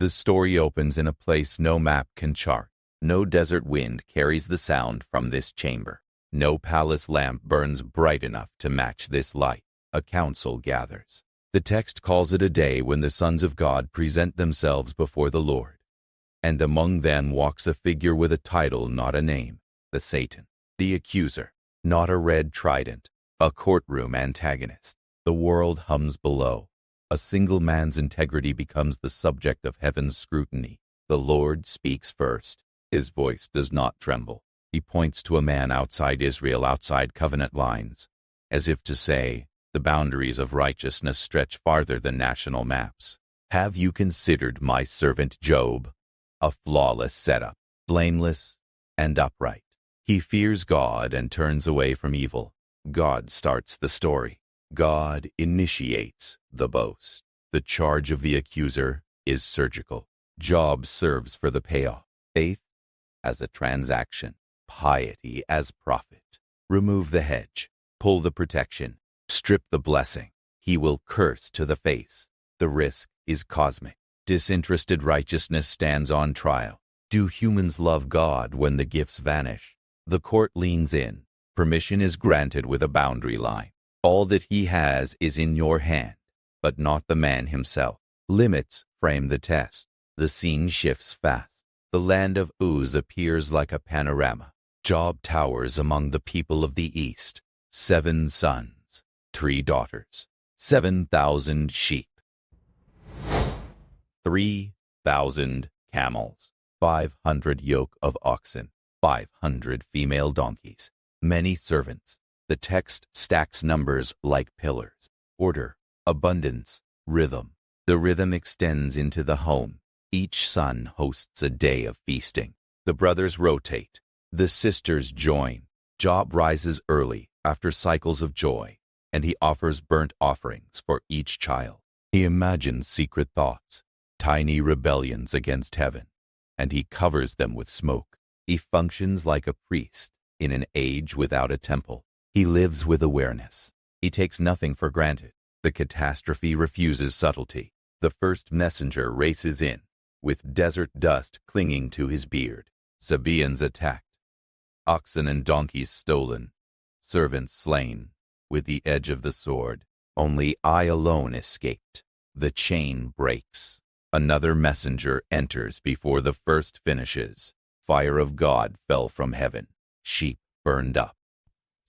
The story opens in a place no map can chart. No desert wind carries the sound from this chamber. No palace lamp burns bright enough to match this light. A council gathers. The text calls it a day when the sons of God present themselves before the Lord. And among them walks a figure with a title, not a name, the Satan, the accuser, not a red trident, a courtroom antagonist. The world hums below. A single man's integrity becomes the subject of heaven's scrutiny. The Lord speaks first. His voice does not tremble. He points to a man outside Israel, outside covenant lines, as if to say, the boundaries of righteousness stretch farther than national maps. Have you considered my servant Job? A flawless setup, blameless and upright. He fears God and turns away from evil. God starts the story. God initiates the boast. The charge of the accuser is surgical. Job serves for the payoff. Faith as a transaction. Piety as profit. Remove the hedge. Pull the protection. Strip the blessing. He will curse to the face. The risk is cosmic. Disinterested righteousness stands on trial. Do humans love God when the gifts vanish? The court leans in. Permission is granted with a boundary line. All that he has is in your hand, but not the man himself. Limits frame the test. The scene shifts fast. The land of Uz appears like a panorama. Job towers among the people of the East. 7 sons, 3 daughters, 7,000 sheep, 3,000 camels, 500 yoke of oxen, 500 female donkeys, many servants. The text stacks numbers like pillars. Order, abundance, rhythm. The rhythm extends into the home. Each son hosts a day of feasting. The brothers rotate. The sisters join. Job rises early after cycles of joy, and he offers burnt offerings for each child. He imagines secret thoughts, tiny rebellions against heaven, and he covers them with smoke. He functions like a priest in an age without a temple. He lives with awareness. He takes nothing for granted. The catastrophe refuses subtlety. The first messenger races in, with desert dust clinging to his beard. Sabaeans attacked. Oxen and donkeys stolen. Servants slain with the edge of the sword. Only I alone escaped. The chain breaks. Another messenger enters before the first finishes. Fire of God fell from heaven. Sheep burned up.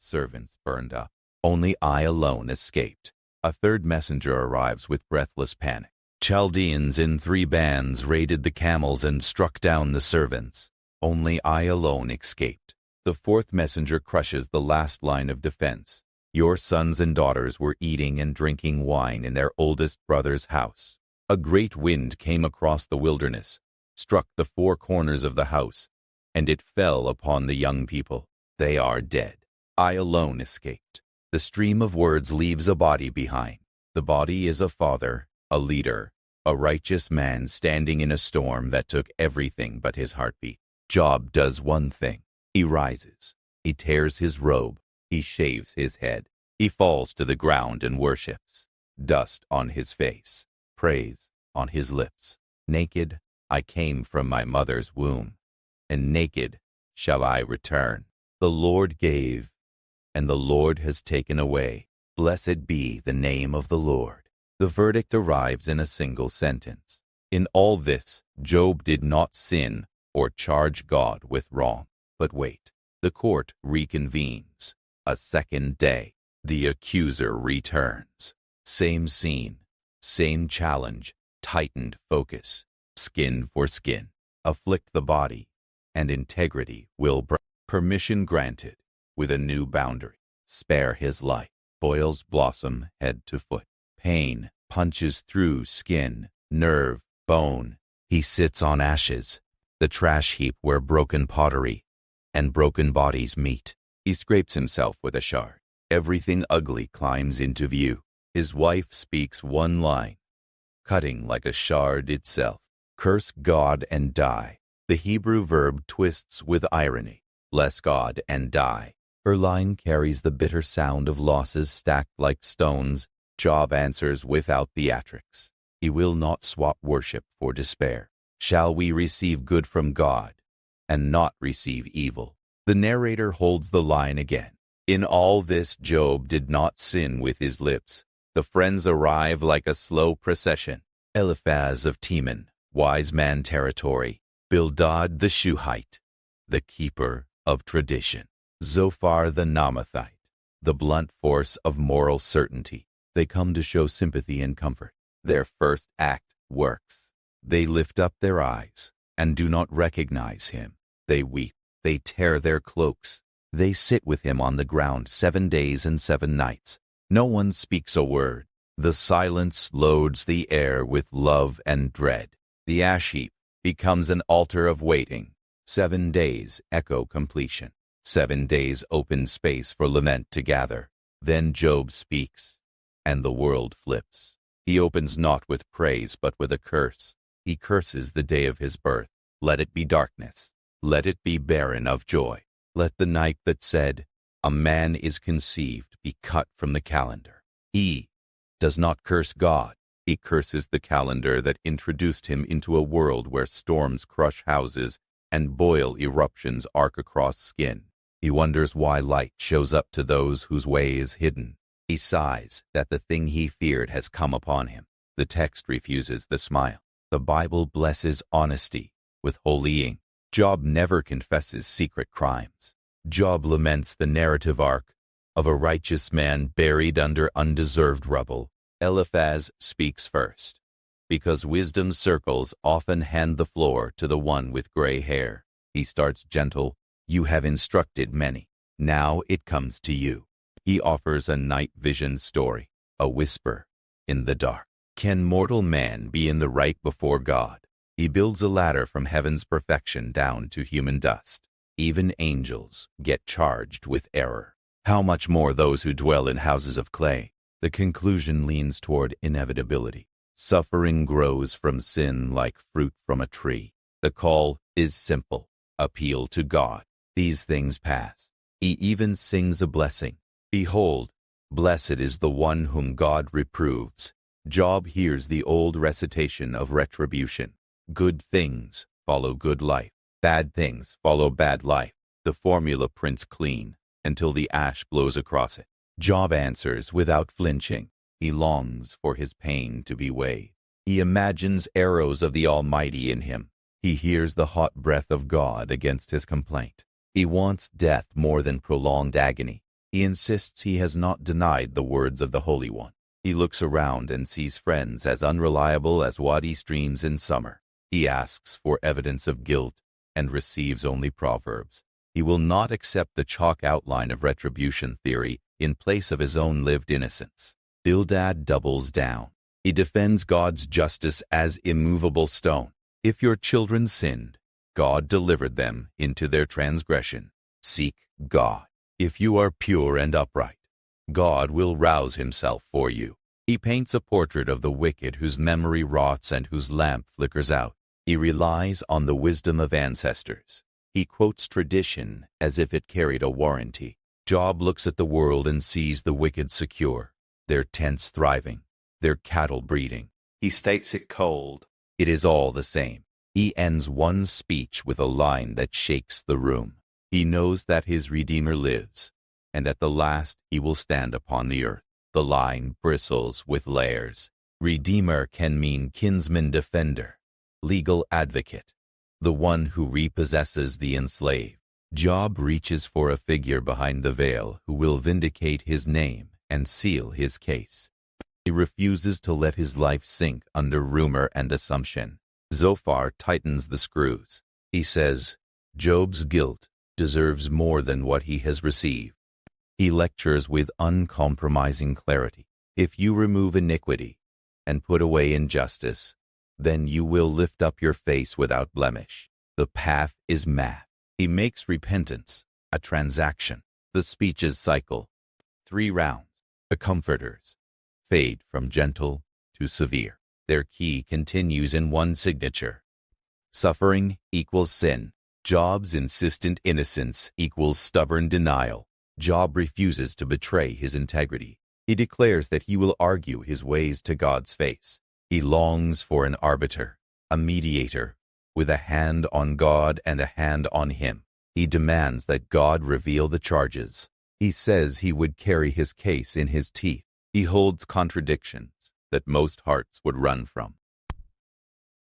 Servants burned up. Only I alone escaped. A third messenger arrives with breathless panic. Chaldeans in 3 bands raided the camels and struck down the servants. Only I alone escaped. The fourth messenger crushes the last line of defense. Your sons and daughters were eating and drinking wine in their oldest brother's house. A great wind came across the wilderness, struck the 4 corners of the house, and it fell upon the young people. They are dead. I alone escaped. The stream of words leaves a body behind. The body is a father, a leader, a righteous man standing in a storm that took everything but his heartbeat. Job does one thing. He rises. He tears his robe. He shaves his head. He falls to the ground and worships. Dust on his face. Praise on his lips. Naked I came from my mother's womb, and naked shall I return. The Lord gave, and the Lord has taken away. Blessed be the name of the Lord. The verdict arrives in a single sentence. In all this, Job did not sin or charge God with wrong. But wait, the court reconvenes. A second day. The accuser returns. Same scene, same challenge, tightened focus. Skin for skin. Afflict the body, and integrity will break. Permission granted, with a new boundary. Spare his life. Boils blossom head to foot. Pain punches through skin, nerve, bone. He sits on ashes, the trash heap where broken pottery and broken bodies meet. He scrapes himself with a shard. Everything ugly climbs into view. His wife speaks one line, cutting like a shard itself. Curse God and die. The Hebrew verb twists with irony. Bless God and die. Her line carries the bitter sound of losses stacked like stones. Job answers without theatrics. He will not swap worship for despair. Shall we receive good from God and not receive evil? The narrator holds the line again. In all this, Job did not sin with his lips. The friends arrive like a slow procession. Eliphaz of Teman, wise man territory. Bildad the Shuhite, the keeper of tradition. Zophar the Naamathite, the blunt force of moral certainty. They come to show sympathy and comfort. Their first act works. They lift up their eyes and do not recognize him. They weep. They tear their cloaks. They sit with him on the ground 7 days and 7 nights. No one speaks a word. The silence loads the air with love and dread. The ash heap becomes an altar of waiting. 7 days echo completion. 7 days open space for lament to gather. Then Job speaks, and the world flips. He opens not with praise, but with a curse. He curses the day of his birth. Let it be darkness. Let it be barren of joy. Let the night that said, a man is conceived, be cut from the calendar. He does not curse God. He curses the calendar that introduced him into a world where storms crush houses and boil eruptions arc across skin. He wonders why light shows up to those whose way is hidden. He sighs that the thing he feared has come upon him. The text refuses the smile. The Bible blesses honesty with holy ink. Job never confesses secret crimes. Job laments the narrative arc of a righteous man buried under undeserved rubble. Eliphaz speaks first, because wisdom's circles often hand the floor to the one with gray hair. He starts gentle. You have instructed many. Now it comes to you. He offers a night vision story, a whisper in the dark. Can mortal man be in the right before God? He builds a ladder from heaven's perfection down to human dust. Even angels get charged with error. How much more those who dwell in houses of clay? The conclusion leans toward inevitability. Suffering grows from sin like fruit from a tree. The call is simple. Appeal to God. These things pass. He even sings a blessing. Behold, blessed is the one whom God reproves. Job hears the old recitation of retribution. Good things follow good life. Bad things follow bad life. The formula prints clean until the ash blows across it. Job answers without flinching. He longs for his pain to be weighed. He imagines arrows of the Almighty in him. He hears the hot breath of God against his complaint. He wants death more than prolonged agony. He insists he has not denied the words of the Holy One. He looks around and sees friends as unreliable as wadi streams in summer. He asks for evidence of guilt and receives only proverbs. He will not accept the chalk outline of retribution theory in place of his own lived innocence. Bildad doubles down. He defends God's justice as immovable stone. If your children sinned, God delivered them into their transgression. Seek God. If you are pure and upright, God will rouse himself for you. He paints a portrait of the wicked whose memory rots and whose lamp flickers out. He relies on the wisdom of ancestors. He quotes tradition as if it carried a warranty. Job looks at the world and sees the wicked secure, their tents thriving, their cattle breeding. He states it cold. It is all the same. He ends one speech with a line that shakes the room. He knows that his Redeemer lives, and at the last he will stand upon the earth. The line bristles with layers. Redeemer can mean kinsman defender, legal advocate, the one who repossesses the enslaved. Job reaches for a figure behind the veil who will vindicate his name and seal his case. He refuses to let his life sink under rumor and assumption. Zophar tightens the screws. He says, Job's guilt deserves more than what he has received. He lectures with uncompromising clarity. If you remove iniquity and put away injustice, then you will lift up your face without blemish. The path is math. He makes repentance a transaction. The speeches cycle. 3 rounds. The comforters fade from gentle to severe. Their key continues in one signature. Suffering equals sin. Job's insistent innocence equals stubborn denial. Job refuses to betray his integrity. He declares that he will argue his ways to God's face. He longs for an arbiter, a mediator, with a hand on God and a hand on him. He demands that God reveal the charges. He says he would carry his case in his teeth. He holds contradictions that most hearts would run from.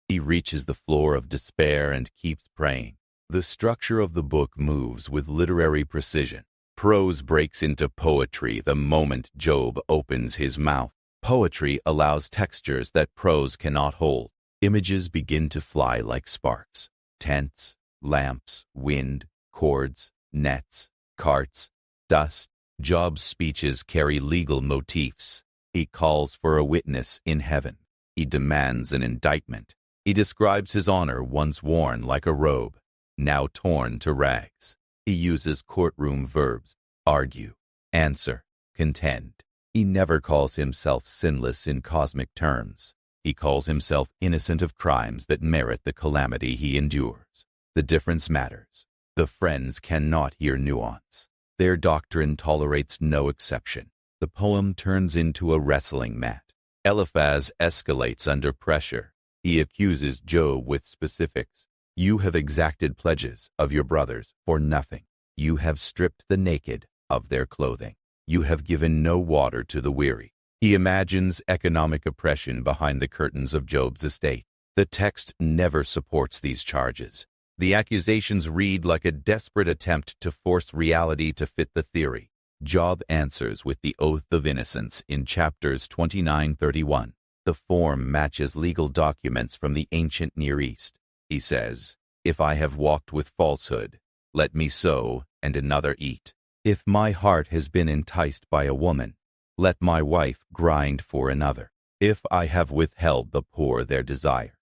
He reaches the floor of despair and keeps praying. The structure of the book moves with literary precision. Prose breaks into poetry the moment Job opens his mouth. Poetry allows textures that prose cannot hold. Images begin to fly like sparks. Tents, lamps, wind, cords, nets, carts, dust. Job's speeches carry legal motifs. He calls for a witness in heaven. He demands an indictment. He describes his honor once worn like a robe, now torn to rags. He uses courtroom verbs: argue, answer, contend. He never calls himself sinless in cosmic terms. He calls himself innocent of crimes that merit the calamity he endures. The difference matters. The friends cannot hear nuance. Their doctrine tolerates no exception. The poem turns into a wrestling mat. Eliphaz escalates under pressure. He accuses Job with specifics. You have exacted pledges of your brothers for nothing. You have stripped the naked of their clothing. You have given no water to the weary. He imagines economic oppression behind the curtains of Job's estate. The text never supports these charges. The accusations read like a desperate attempt to force reality to fit the theory. Job answers with the oath of innocence in chapters 29-31. The form matches legal documents from the ancient Near East. He says, "If I have walked with falsehood, let me sow and another eat. If my heart has been enticed by a woman, let my wife grind for another. If I have withheld the poor their desire,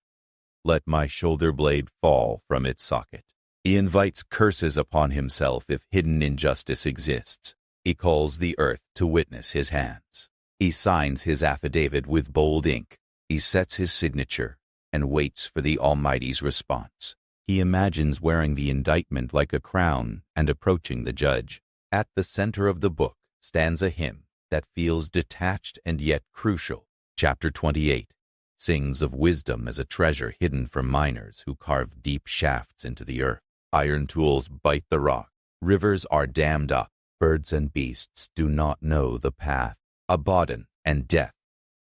let my shoulder blade fall from its socket." He invites curses upon himself if hidden injustice exists. He calls the earth to witness his hands. He signs his affidavit with bold ink. He sets his signature and waits for the Almighty's response. He imagines wearing the indictment like a crown and approaching the judge. At the center of the book stands a hymn that feels detached and yet crucial. Chapter 28 sings of wisdom as a treasure hidden from miners who carve deep shafts into the earth. Iron tools bite the rock. Rivers are dammed up. Birds and beasts do not know the path. Abaddon and death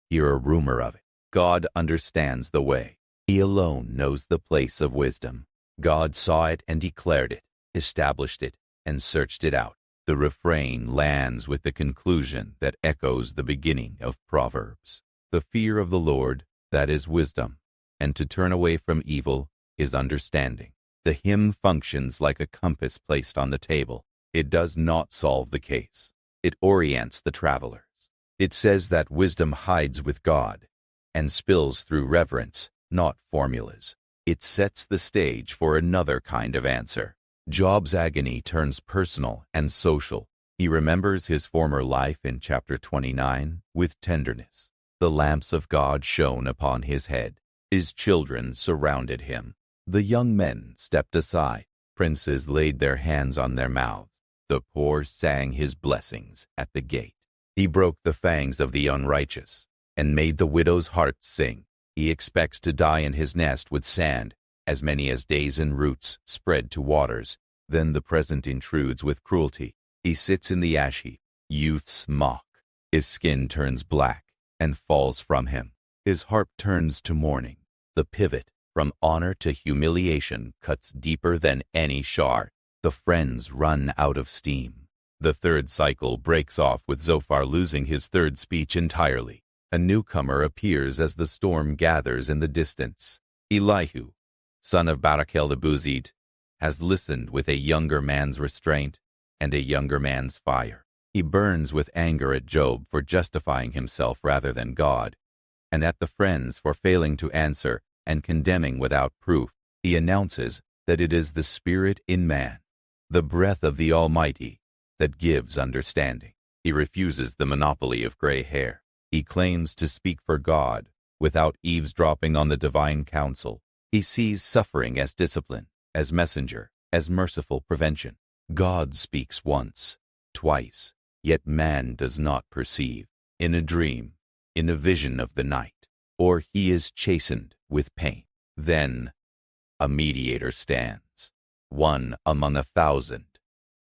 hear a rumor of it. God understands the way. He alone knows the place of wisdom. God saw it and declared it, established it, and searched it out. The refrain lands with the conclusion that echoes the beginning of Proverbs. The fear of the Lord, that is wisdom, and to turn away from evil is understanding. The hymn functions like a compass placed on the table. It does not solve the case. It orients the travelers. It says that wisdom hides with God and spills through reverence, not formulas. It sets the stage for another kind of answer. Job's agony turns personal and social. He remembers his former life in chapter 29 with tenderness. The lamps of God shone upon his head. His children surrounded him. The young men stepped aside. Princes laid their hands on their mouths. The poor sang his blessings at the gate. He broke the fangs of the unrighteous and made the widow's heart sing. He expects to die in his nest with sand, as many as days and roots spread to waters. Then the present intrudes with cruelty. He sits in the ash heap. Youths mock. His skin turns black and falls from him. His harp turns to mourning. The pivot from honor to humiliation cuts deeper than any shard. The friends run out of steam. The third cycle breaks off with Zophar losing his third speech entirely. A newcomer appears as the storm gathers in the distance. Elihu, son of Barachel the Buzite, has listened with a younger man's restraint and a younger man's fire. He burns with anger at Job for justifying himself rather than God, and at the friends for failing to answer and condemning without proof. He announces that it is the Spirit in man, the breath of the Almighty, that gives understanding. He refuses the monopoly of gray hair. He claims to speak for God without eavesdropping on the divine counsel. He sees suffering as discipline, as messenger, as merciful prevention. God speaks once, twice, yet man does not perceive. In a dream, in a vision of the night, or he is chastened with pain. Then a mediator stands, one among 1,000,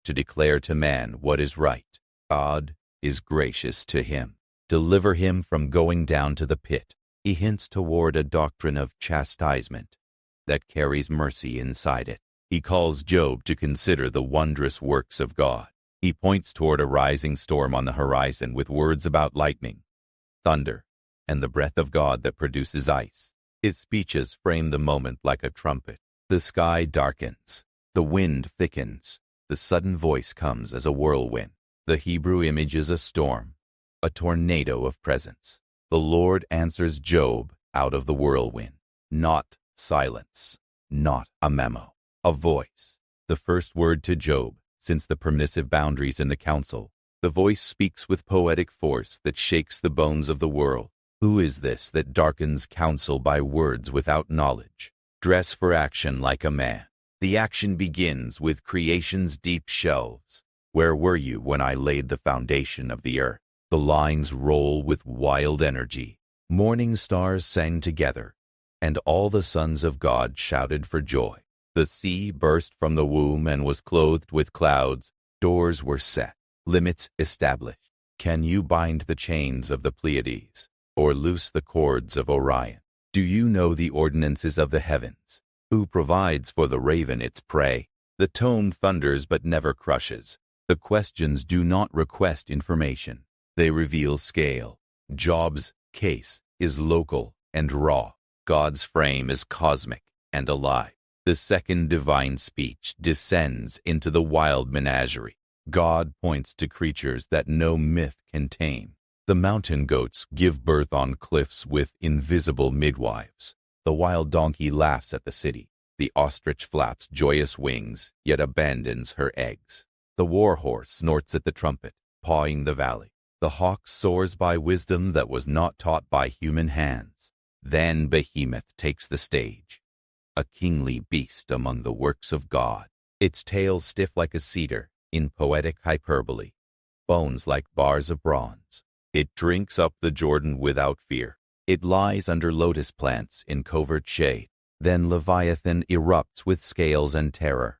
to declare to man what is right. God is gracious to him. Deliver him from going down to the pit. He hints toward a doctrine of chastisement that carries mercy inside it. He calls Job to consider the wondrous works of God. He points toward a rising storm on the horizon with words about lightning, thunder, and the breath of God that produces ice. His speeches frame the moment like a trumpet. The sky darkens. The wind thickens. The sudden voice comes as a whirlwind. The Hebrew image is a storm, a tornado of presence. The Lord answers Job out of the whirlwind. Not silence, not a memo, a voice. The first word to Job since the permissive boundaries in the council. The voice speaks with poetic force that shakes the bones of the world. Who is this that darkens counsel by words without knowledge? Dress for action like a man. The action begins with creation's deep shelves. Where were you when I laid the foundation of the earth? The lines roll with wild energy. Morning stars sang together, and all the sons of God shouted for joy. The sea burst from the womb and was clothed with clouds. Doors were set, limits established. Can you bind the chains of the Pleiades, or loose the cords of Orion? Do you know the ordinances of the heavens? Who provides for the raven its prey? The tone thunders but never crushes. The questions do not request information. They reveal scale. Job's case is local and raw. God's frame is cosmic and alive. The second divine speech descends into the wild menagerie. God points to creatures that no myth can tame. The mountain goats give birth on cliffs with invisible midwives. The wild donkey laughs at the city. The ostrich flaps joyous wings, yet abandons her eggs. The war horse snorts at the trumpet, pawing the valley. The hawk soars by wisdom that was not taught by human hands. Then Behemoth takes the stage, a kingly beast among the works of God. Its tail stiff like a cedar, in poetic hyperbole, bones like bars of bronze. It drinks up the Jordan without fear. It lies under lotus plants in covert shade. Then Leviathan erupts with scales and terror.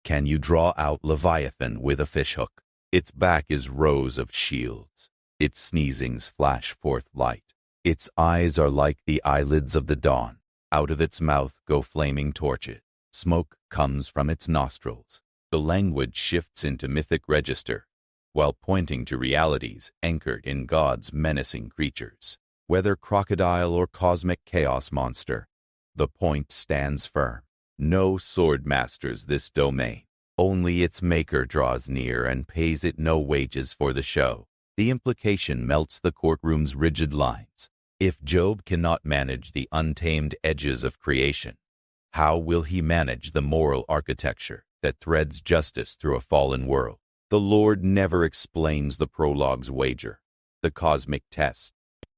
Can you draw out Leviathan with a fishhook? Its back is rows of shields. Its sneezings flash forth light. Its eyes are like the eyelids of the dawn. Out of its mouth go flaming torches. Smoke comes from its nostrils. The language shifts into mythic register, while pointing to realities anchored in God's menacing creatures. Whether crocodile or cosmic chaos monster, the point stands firm. No sword masters this domain. Only its maker draws near and pays it no wages for the show. The implication melts the courtroom's rigid lines. If Job cannot manage the untamed edges of creation, how will he manage the moral architecture that threads justice through a fallen world? The Lord never explains the prologue's wager, the cosmic test.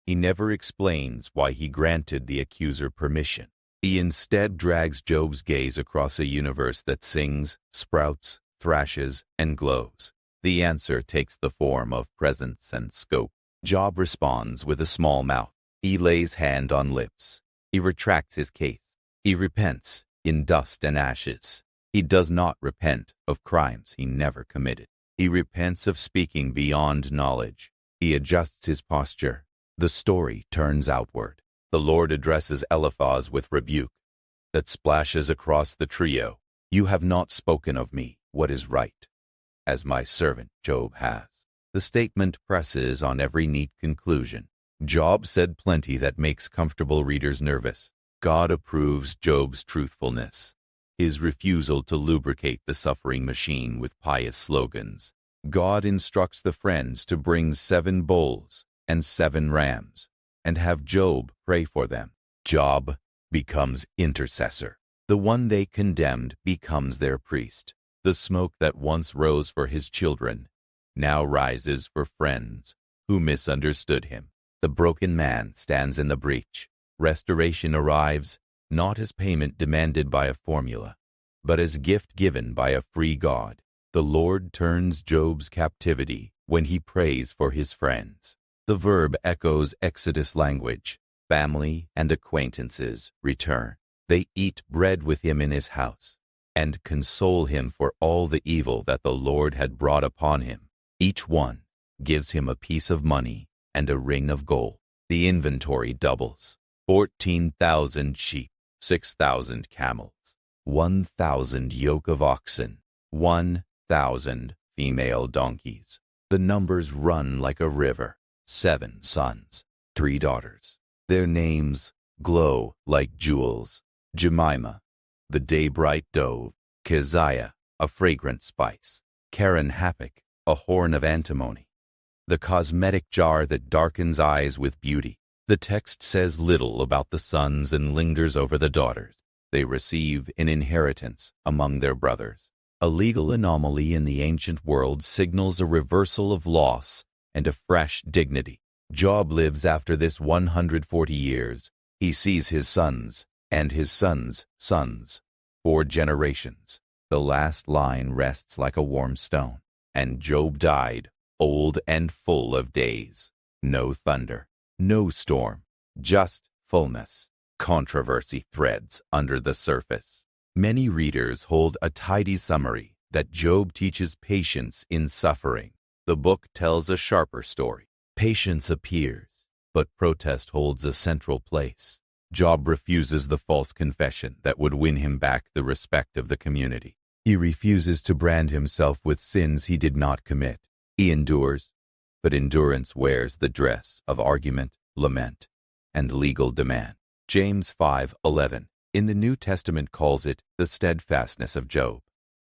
He never explains why he granted the accuser permission. He instead drags Job's gaze across a universe that sings, sprouts, thrashes, and glows. The answer takes the form of presence and scope. Job responds with a small mouth. He lays hand on lips. He retracts his case. He repents in dust and ashes. He does not repent of crimes he never committed. He repents of speaking beyond knowledge. He adjusts his posture. The story turns outward. The Lord addresses Eliphaz with rebuke that splashes across the trio. You have not spoken of me what is right, as my servant Job has. The statement presses on every neat conclusion. Job said plenty that makes comfortable readers nervous. God approves Job's truthfulness, his refusal to lubricate the suffering machine with pious slogans. God instructs the friends to bring 7 bulls and 7 rams, and have Job pray for them. Job becomes intercessor. The one they condemned becomes their priest. The smoke that once rose for his children now rises for friends who misunderstood him. The broken man stands in the breach. Restoration arrives not as payment demanded by a formula, but as gift given by a free God. The Lord turns Job's captivity when he prays for his friends. The verb echoes Exodus language. family and acquaintances return. They eat bread with him in his house, and console him for all the evil that the Lord had brought upon him. Each one gives him a piece of money and a ring of gold. The inventory doubles. 14,000 sheep, 6,000 camels, 1,000 yoke of oxen, 1,000 female donkeys. The numbers run like a river. 7 sons, 3 daughters. Their names glow like jewels. Jemima, the day-bright dove. Keziah, a fragrant spice. Karen Happuch, a horn of antimony. The cosmetic jar that darkens eyes with beauty. The text says little about the sons and lingers over the daughters. They receive an inheritance among their brothers. A legal anomaly in the ancient world signals a reversal of loss and a fresh dignity. Job lives after this 140 years. He sees his sons and his sons' sons. 4 generations. The last line rests like a warm stone. And Job died, old and full of days. No thunder, no storm, just fullness. Controversy threads under the surface. Many readers hold a tidy summary that Job teaches patience in suffering. The book tells a sharper story. Patience appears, but protest holds a central place. Job refuses the false confession that would win him back the respect of the community. He refuses to brand himself with sins he did not commit. He endures, but endurance wears the dress of argument, lament, and legal demand. James 5:11 in the New Testament calls it the steadfastness of Job,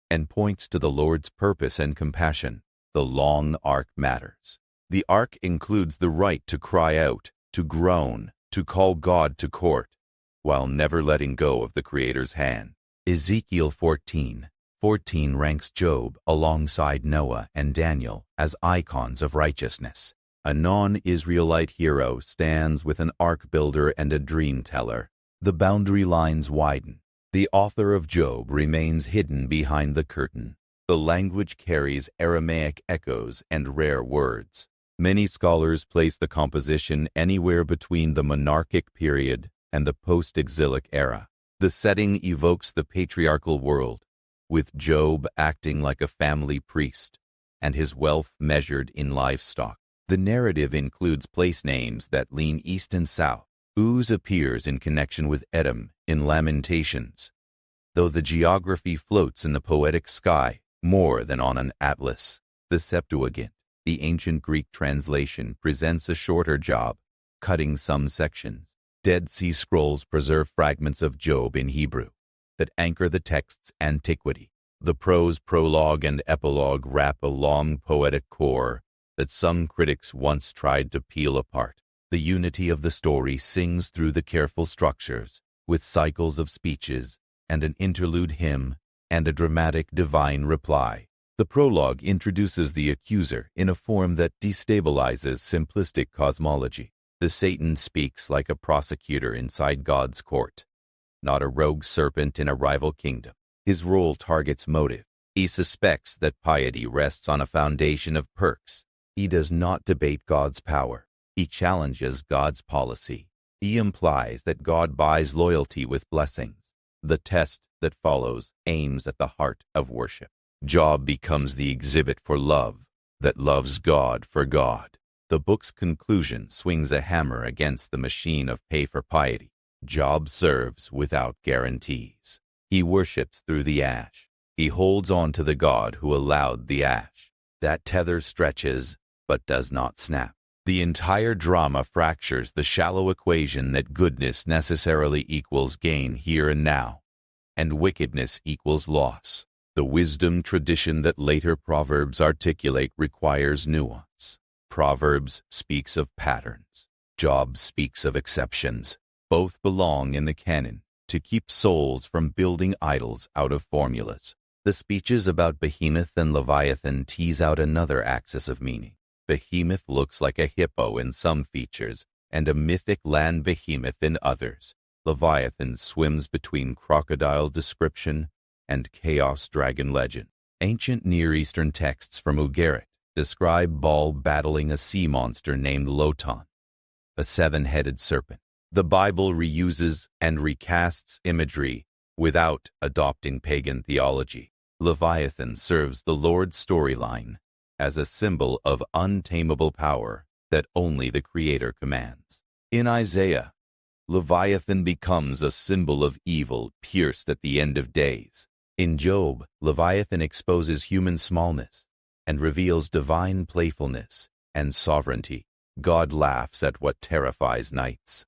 and points to the Lord's purpose and compassion. The long arc matters. The arc includes the right to cry out, to groan, to call God to court, while never letting go of the Creator's hand. Ezekiel 14:14 ranks Job alongside Noah and Daniel as icons of righteousness. A non-Israelite hero stands with an ark builder and a dream teller. The boundary lines widen. The author of Job remains hidden behind the curtain. The language carries Aramaic echoes and rare words. Many scholars place the composition anywhere between the monarchic period and the post-exilic era. The setting evokes the patriarchal world, with Job acting like a family priest and his wealth measured in livestock. The narrative includes place names that lean east and south. Uz appears in connection with Edom in Lamentations, though the geography floats in the poetic sky more than on an atlas. The Septuagint, the ancient Greek translation, presents a shorter Job, cutting some sections. Dead Sea Scrolls preserve fragments of Job in Hebrew that anchor the text's antiquity. The prose prologue and epilogue wrap a long poetic core that some critics once tried to peel apart. The unity of the story sings through the careful structures, with cycles of speeches and an interlude hymn and a dramatic divine reply. The prologue introduces the accuser in a form that destabilizes simplistic cosmology. The Satan speaks like a prosecutor inside God's court, not a rogue serpent in a rival kingdom. His role targets motive. He suspects that piety rests on a foundation of perks. He does not debate God's power. He challenges God's policy. He implies that God buys loyalty with blessings. The test that follows aims at the heart of worship. Job becomes the exhibit for love that loves God for God. The book's conclusion swings a hammer against the machine of pay for piety. Job serves without guarantees. He worships through the ash. He holds on to the God who allowed the ash. That tether stretches, but does not snap. The entire drama fractures the shallow equation that goodness necessarily equals gain here and now, and wickedness equals loss. The wisdom tradition that later Proverbs articulate requires nuance. Proverbs speaks of patterns. Job speaks of exceptions. Both belong in the canon to keep souls from building idols out of formulas. The speeches about Behemoth and Leviathan tease out another axis of meaning. Behemoth looks like a hippo in some features, and a mythic land behemoth in others. Leviathan swims between crocodile description and chaos dragon legend. Ancient Near Eastern texts from Ugarit describe Baal battling a sea monster named Lotan, a 7-headed serpent. The Bible reuses and recasts imagery without adopting pagan theology. Leviathan serves the Lord's storyline as a symbol of untamable power that only the Creator commands. In Isaiah, Leviathan becomes a symbol of evil pierced at the end of days. In Job, Leviathan exposes human smallness and reveals divine playfulness and sovereignty. God laughs at what terrifies knights.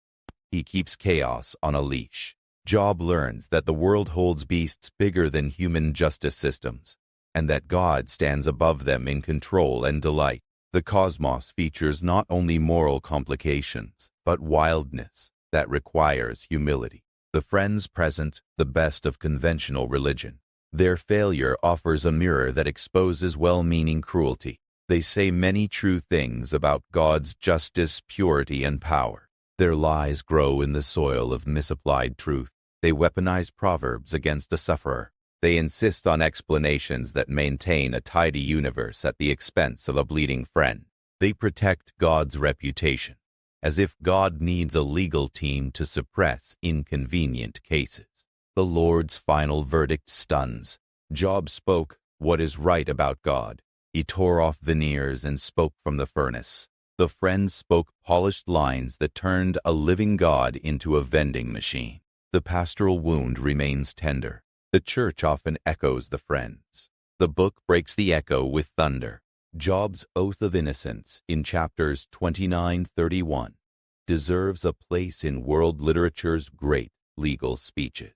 He keeps chaos on a leash. Job learns that the world holds beasts bigger than human justice systems, and that God stands above them in control and delight. The cosmos features not only moral complications, but wildness that requires humility. The friends present the best of conventional religion. Their failure offers a mirror that exposes well-meaning cruelty. They say many true things about God's justice, purity, and power. Their lies grow in the soil of misapplied truth. They weaponize proverbs against a sufferer. They insist on explanations that maintain a tidy universe at the expense of a bleeding friend. They protect God's reputation, as if God needs a legal team to suppress inconvenient cases. The Lord's final verdict stuns. Job spoke what is right about God. He tore off veneers and spoke from the furnace. The friends spoke polished lines that turned a living God into a vending machine. The pastoral wound remains tender. The church often echoes the friends. The book breaks the echo with thunder. Job's oath of innocence in chapters 29-31 deserves a place in world literature's great legal speeches.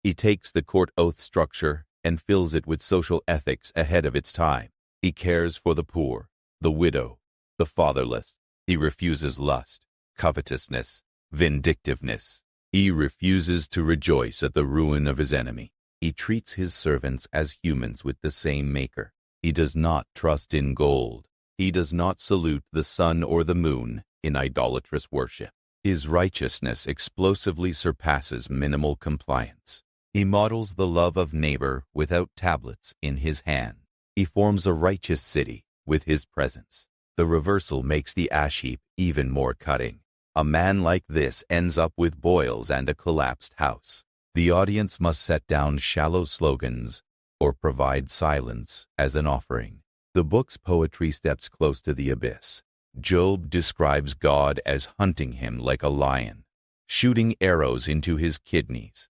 He takes the court oath structure and fills it with social ethics ahead of its time. He cares for the poor, the widow, the fatherless. He refuses lust, covetousness, vindictiveness. He refuses to rejoice at the ruin of his enemy. He treats his servants as humans with the same maker. He does not trust in gold. He does not salute the sun or the moon in idolatrous worship. His righteousness explosively surpasses minimal compliance. He models the love of neighbor without tablets in his hand. He forms a righteous city with his presence. The reversal makes the ash heap even more cutting. A man like this ends up with boils and a collapsed house. The audience must set down shallow slogans or provide silence as an offering. The book's poetry steps close to the abyss. Job describes God as hunting him like a lion, shooting arrows into his kidneys,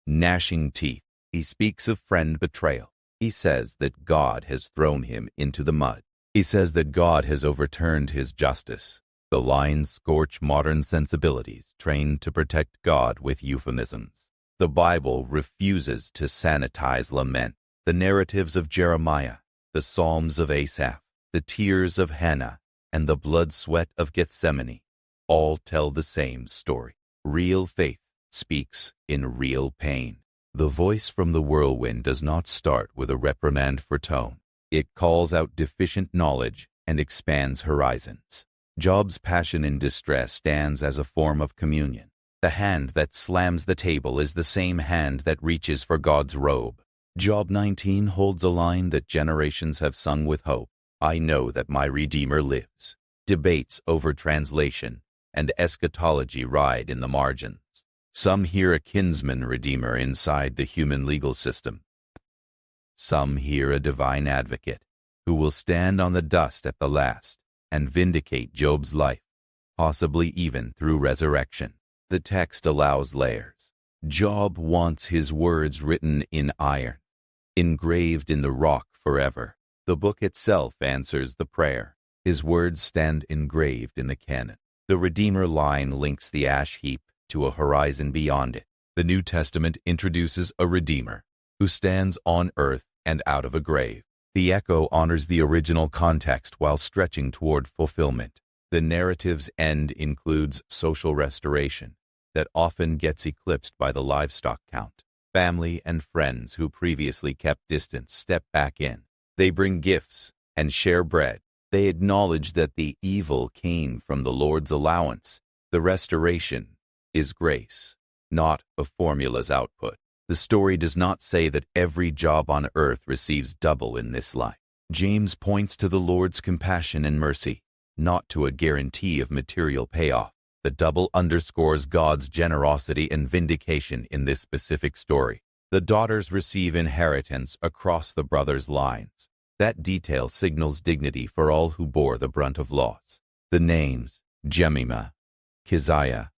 gnashing teeth. He speaks of friend betrayal. He says that God has thrown him into the mud. He says that God has overturned his justice. The lines scorch modern sensibilities trained to protect God with euphemisms. The Bible refuses to sanitize lament. The narratives of Jeremiah, the Psalms of Asaph, the tears of Hannah, and the blood sweat of Gethsemane all tell the same story. Real faith speaks in real pain. The voice from the whirlwind does not start with a reprimand for tone. It calls out deficient knowledge and expands horizons. Job's passion in distress stands as a form of communion. The hand that slams the table is the same hand that reaches for God's robe. Job 19 holds a line that generations have sung with hope. I know that my Redeemer lives. Debates over translation and eschatology ride in the margins. Some hear a kinsman redeemer inside the human legal system. Some hear a divine advocate who will stand on the dust at the last and vindicate Job's life, possibly even through resurrection. The text allows layers. Job wants his words written in iron, engraved in the rock forever. The book itself answers the prayer. His words stand engraved in the canon. The Redeemer line links the ash heap to a horizon beyond it. The New Testament introduces a Redeemer who stands on earth and out of a grave. The echo honors the original context while stretching toward fulfillment. The narrative's end includes social restoration that often gets eclipsed by the livestock count. Family and friends who previously kept distance step back in. They bring gifts and share bread. They acknowledge that the evil came from the Lord's allowance. The restoration is grace, not a formula's output. The story does not say that every job on earth receives double in this life. James points to the Lord's compassion and mercy, not to a guarantee of material payoff. The double underscores God's generosity and vindication in this specific story. The daughters receive inheritance across the brothers' lines. That detail signals dignity for all who bore the brunt of loss. The names, Jemima, Keziah,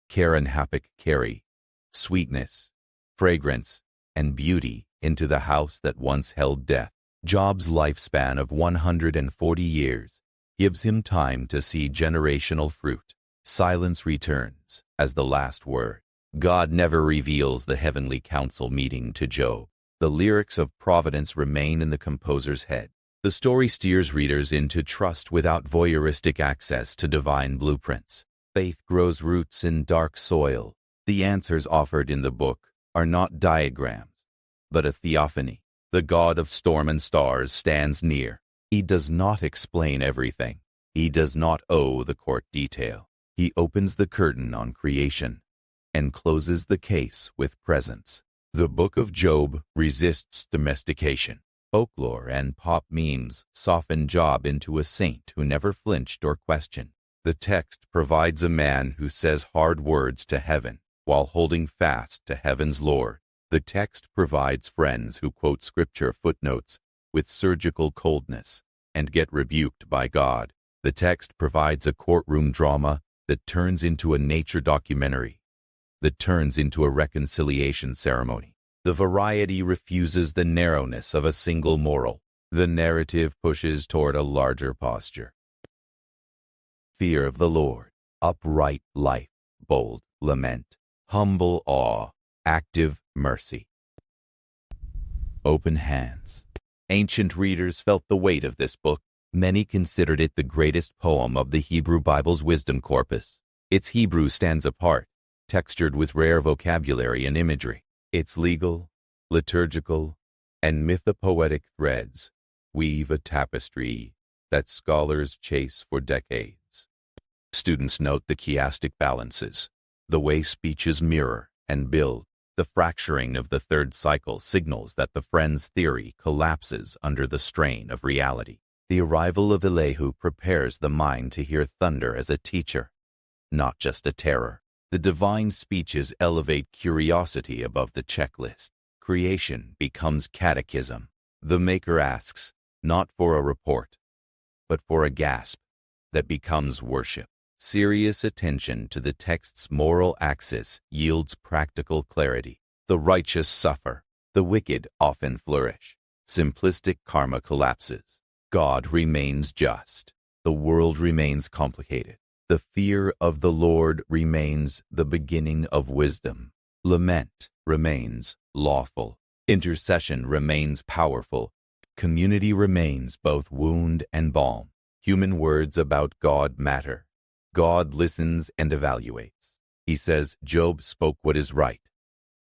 Karen-Happuch carry sweetness, fragrance, and beauty into the house that once held death. Job's lifespan of 140 years gives him time to see generational fruit. Silence returns as the last word. God never reveals the heavenly council meeting to Job. The lyrics of providence remain in the composer's head. The story steers readers into trust without voyeuristic access to divine blueprints. Faith grows roots in dark soil. The answers offered in the book are not diagrams, but a theophany. The God of storm and stars stands near. He does not explain everything. He does not owe the court detail. He opens the curtain on creation and closes the case with presence. The Book of Job resists domestication. Folklore and pop memes soften Job into a saint who never flinched or questioned. The text provides a man who says hard words to heaven while holding fast to heaven's Lord. The text provides friends who quote scripture footnotes with surgical coldness and get rebuked by God. The text provides a courtroom drama that turns into a nature documentary, that turns into a reconciliation ceremony. The variety refuses the narrowness of a single moral. The narrative pushes toward a larger posture. Fear of the Lord, upright life, bold lament, humble awe, active mercy. Open hands. Ancient readers felt the weight of this book. Many considered it the greatest poem of the Hebrew Bible's wisdom corpus. Its Hebrew stands apart, textured with rare vocabulary and imagery. Its legal, liturgical, and mythopoetic threads weave a tapestry that scholars chase for decades. Students note the chiastic balances, the way speeches mirror and build. The fracturing of the third cycle signals that the friend's theory collapses under the strain of reality. The arrival of Elihu prepares the mind to hear thunder as a teacher, not just a terror. The divine speeches elevate curiosity above the checklist. Creation becomes catechism. The Maker asks, not for a report, but for a gasp that becomes worship. Serious attention to the text's moral axis yields practical clarity. The righteous suffer. The wicked often flourish. Simplistic karma collapses. God remains just. The world remains complicated. The fear of the Lord remains the beginning of wisdom. Lament remains lawful. Intercession remains powerful. Community remains both wound and balm. Human words about God matter. God listens and evaluates. He says Job spoke what is right,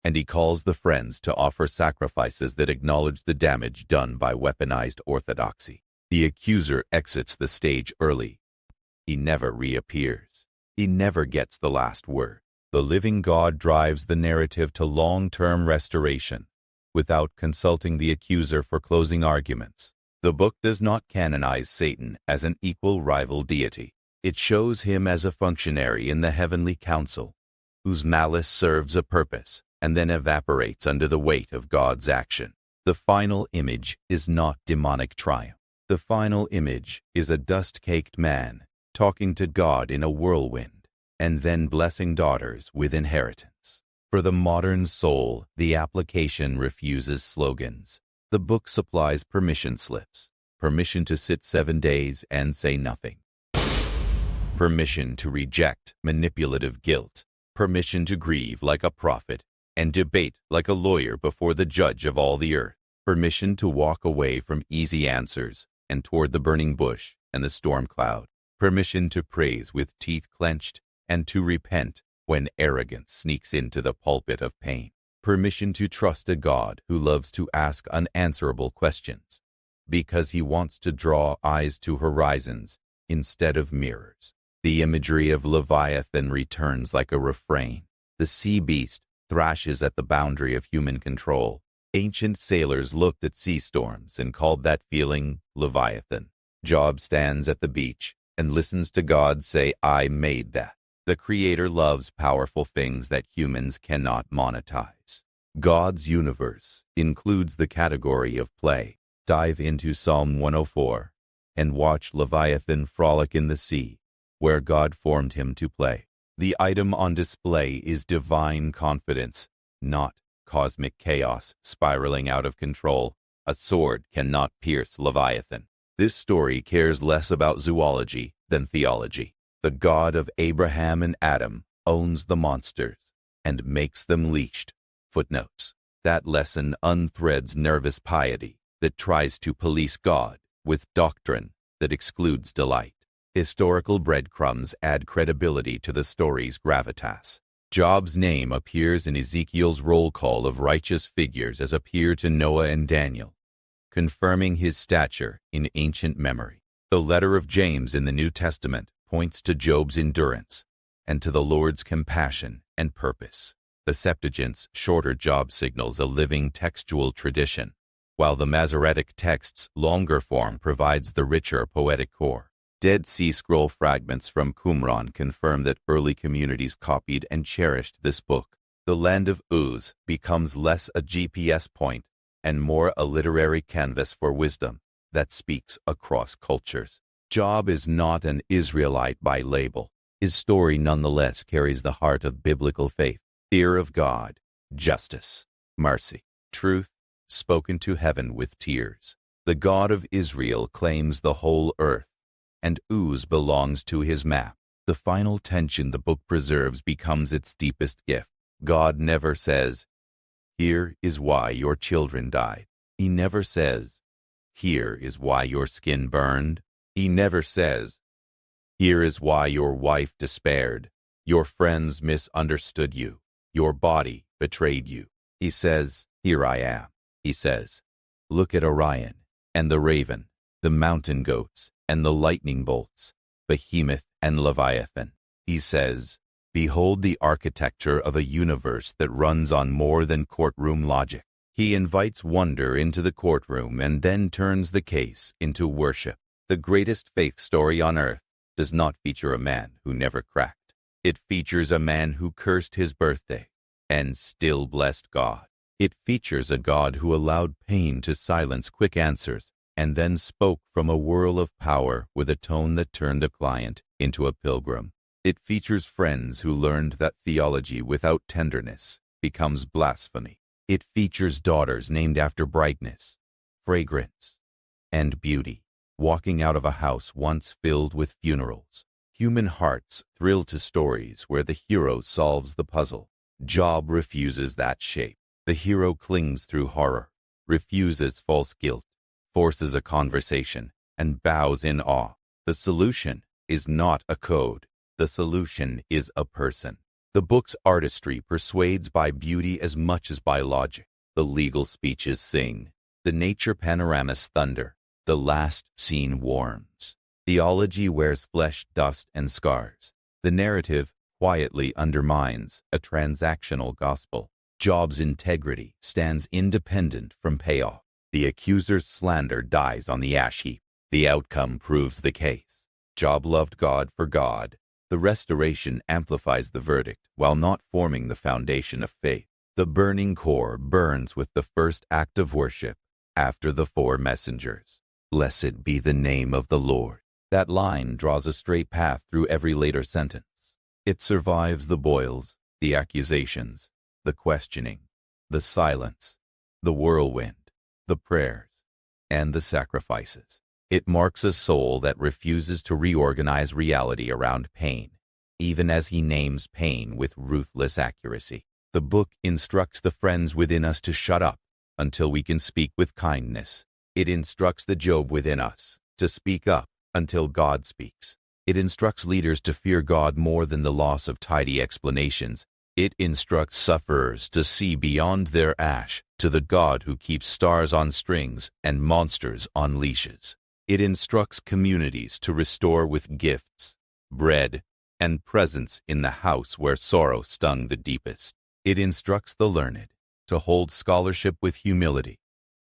and he calls the friends to offer sacrifices that acknowledge the damage done by weaponized orthodoxy. The accuser exits the stage early. He never reappears. He never gets the last word. The living God drives the narrative to long-term restoration without consulting the accuser for closing arguments. The book does not canonize Satan as an equal rival deity. It shows him as a functionary in the heavenly council, whose malice serves a purpose and then evaporates under the weight of God's action. The final image is not demonic triumph. The final image is a dust-caked man talking to God in a whirlwind and then blessing daughters with inheritance. For the modern soul, the application refuses slogans. The book supplies permission slips. Permission to sit 7 days and say nothing. Permission to reject manipulative guilt. Permission to grieve like a prophet and debate like a lawyer before the judge of all the earth. Permission to walk away from easy answers and toward the burning bush and the storm cloud. Permission to praise with teeth clenched and to repent when arrogance sneaks into the pulpit of pain. Permission to trust a God who loves to ask unanswerable questions because he wants to draw eyes to horizons instead of mirrors. The imagery of Leviathan returns like a refrain. The sea beast thrashes at the boundary of human control. Ancient sailors looked at sea storms and called that feeling Leviathan. Job stands at the beach and listens to God say, "I made that." The Creator loves powerful things that humans cannot monetize. God's universe includes the category of play. Dive into Psalm 104 and watch Leviathan frolic in the sea, where God formed him to play. The item on display is divine confidence, not cosmic chaos spiraling out of control. A sword cannot pierce Leviathan. This story cares less about zoology than theology. The God of Abraham and Adam owns the monsters and makes them leashed. Footnotes. That lesson unthreads nervous piety that tries to police God with doctrine that excludes delight. Historical breadcrumbs add credibility to the story's gravitas. Job's name appears in Ezekiel's roll call of righteous figures as appear to Noah and Daniel, confirming his stature in ancient memory. The letter of James in the New Testament points to Job's endurance and to the Lord's compassion and purpose. The Septuagint's shorter Job signals a living textual tradition, while the Masoretic text's longer form provides the richer poetic core. Dead Sea Scroll fragments from Qumran confirm that early communities copied and cherished this book. The land of Uz becomes less a GPS point and more a literary canvas for wisdom that speaks across cultures. Job is not an Israelite by label. His story nonetheless carries the heart of biblical faith, fear of God, justice, mercy, truth, spoken to heaven with tears. The God of Israel claims the whole earth, and Uz belongs to his map. The final tension the book preserves becomes its deepest gift. God never says, "Here is why your children died." He never says, "Here is why your skin burned." He never says, "Here is why your wife despaired, your friends misunderstood you, your body betrayed you." He says, "Here I am." He says, "Look at Orion and the raven, the mountain goats and the lightning bolts, Behemoth and Leviathan." He says, "Behold the architecture of a universe that runs on more than courtroom logic." He invites wonder into the courtroom and then turns the case into worship. The greatest faith story on earth does not feature a man who never cracked. It features a man who cursed his birthday and still blessed God. It features a God who allowed pain to silence quick answers and then spoke from a whirl of power with a tone that turned a client into a pilgrim. It features friends who learned that theology without tenderness becomes blasphemy. It features daughters named after brightness, fragrance, and beauty, walking out of a house once filled with funerals. Human hearts thrill to stories where the hero solves the puzzle. Job refuses that shape. The hero clings through horror, refuses false guilt, forces a conversation, and bows in awe. The solution is not a code. The solution is a person. The book's artistry persuades by beauty as much as by logic. The legal speeches sing. The nature panoramas thunder. The last scene warms. Theology wears flesh, dust, and scars. The narrative quietly undermines a transactional gospel. Job's integrity stands independent from payoff. The accuser's slander dies on the ash heap. The outcome proves the case. Job loved God for God. The restoration amplifies the verdict while not forming the foundation of faith. The burning core burns with the first act of worship after the four messengers. Blessed be the name of the Lord. That line draws a straight path through every later sentence. It survives the boils, the accusations, the questioning, the silence, the whirlwind, the prayers, and the sacrifices. It marks a soul that refuses to reorganize reality around pain, even as he names pain with ruthless accuracy. The book instructs the friends within us to shut up until we can speak with kindness. It instructs the Job within us to speak up until God speaks. It instructs leaders to fear God more than the loss of tidy explanations. It instructs sufferers to see beyond their ash to the God who keeps stars on strings and monsters on leashes. It instructs communities to restore with gifts, bread, and presence in the house where sorrow stung the deepest. It instructs the learned to hold scholarship with humility,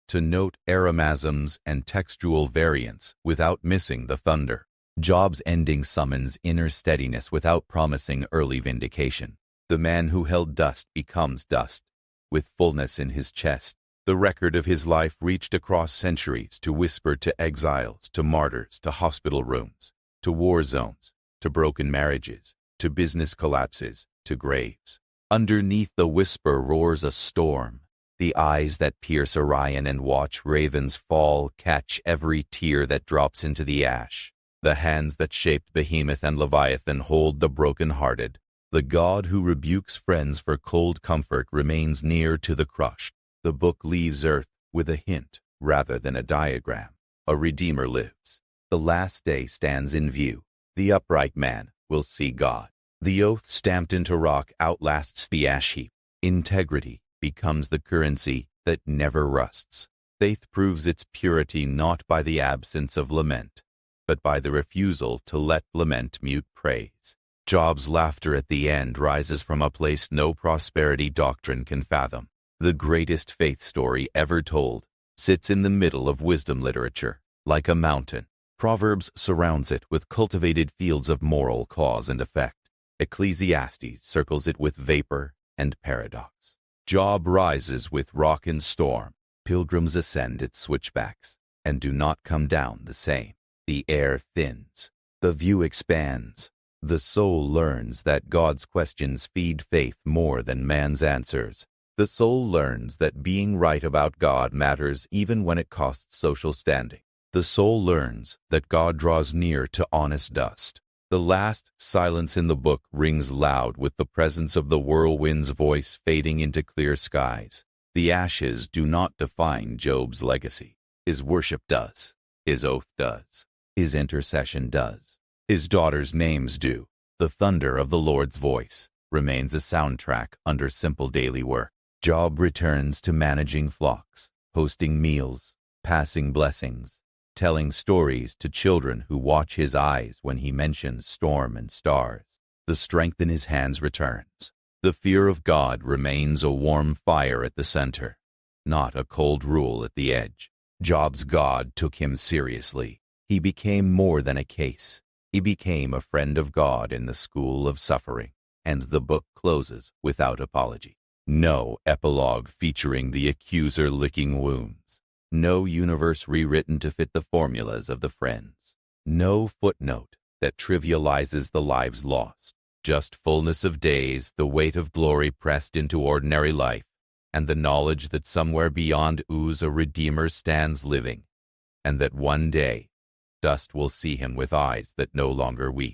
to note aromasms and textual variants without missing the thunder. Job's ending summons inner steadiness without promising early vindication. The man who held dust becomes dust, with fullness in his chest. The record of his life reached across centuries to whisper to exiles, to martyrs, to hospital rooms, to war zones, to broken marriages, to business collapses, to graves. Underneath the whisper roars a storm. The eyes that pierce Orion and watch ravens fall catch every tear that drops into the ash. The hands that shaped Behemoth and Leviathan hold the broken-hearted. The God who rebukes friends for cold comfort remains near to the crushed. The book leaves Earth with a hint rather than a diagram. A Redeemer lives. The last day stands in view. The upright man will see God. The oath stamped into rock outlasts the ash heap. Integrity becomes the currency that never rusts. Faith proves its purity not by the absence of lament, but by the refusal to let lament mute praise. Job's laughter at the end rises from a place no prosperity doctrine can fathom. The greatest faith story ever told sits in the middle of wisdom literature, like a mountain. Proverbs surrounds it with cultivated fields of moral cause and effect. Ecclesiastes circles it with vapor and paradox. Job rises with rock and storm. Pilgrims ascend its switchbacks and do not come down the same. The air thins. The view expands. The soul learns that God's questions feed faith more than man's answers. The soul learns that being right about God matters even when it costs social standing. The soul learns that God draws near to honest dust. The last silence in the book rings loud with the presence of the whirlwind's voice fading into clear skies. The ashes do not define Job's legacy. His worship does. His oath does. His intercession does. His daughters' names do. The thunder of the Lord's voice remains a soundtrack under simple daily work. Job returns to managing flocks, hosting meals, passing blessings, telling stories to children who watch his eyes when he mentions storm and stars. The strength in his hands returns. The fear of God remains a warm fire at the center, not a cold rule at the edge. Job's God took him seriously. He became more than a case. He became a friend of God in the school of suffering, and the book closes without apology. No epilogue featuring the accuser licking wounds. No universe rewritten to fit the formulas of the friends. No footnote that trivializes the lives lost. Just fullness of days, the weight of glory pressed into ordinary life, and the knowledge that somewhere beyond Uz a Redeemer stands living, and that one day dust will see him with eyes that no longer weep.